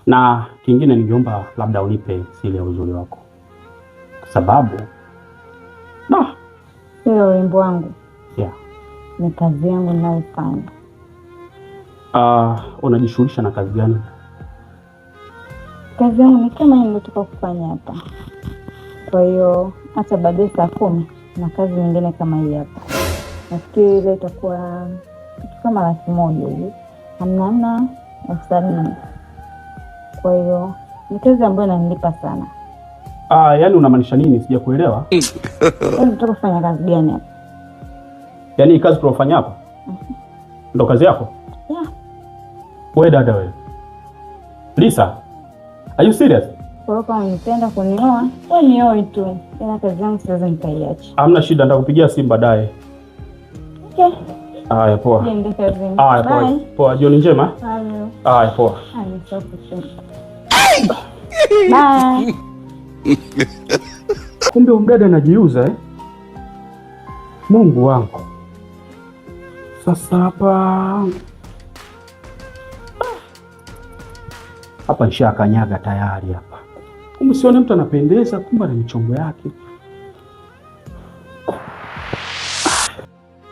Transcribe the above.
Na kingine ningeomba labda unipe siri ya uzuri wako, kwa sababu hiyo wimbo wangu ni kazi yangu ninayoifanya. Unajishughulisha na kazi gani? Kazi yangu ni kama nilitoka kufanya hapa, kwa hiyo hata baadaye saa 10 na kazi nyingine kama hii hapa. Nafikiri ile itakuwa kitu kama 100,000 hivi, hamna 70,000. Kwa hiyo ni kazi ambayo inanilipa sana. Yaani unamaanisha nini? Sijakuelewa. Unataka kufanya kazi gani hapa? Yaani kazi tunafanya hapa? Ndio kazi yako? Yeah. Wewe dada wewe. Lisa, are you serious? Kwa kama unipenda kunioa, wewe nioe tu. Ila kazi yangu siwezi nikaiacha. Hamna shida, nitakupigia simu baadaye. Okay. Haya poa. Ndio kazi. Haya poa. Poa, jioni njema. Haya poa. Bye. Kumbe umdada anajiuza Mungu wangu. Sasa hapa nishakanyaga tayari hapa. Kumbe sione mtu anapendeza, kumbe ana michongo yake.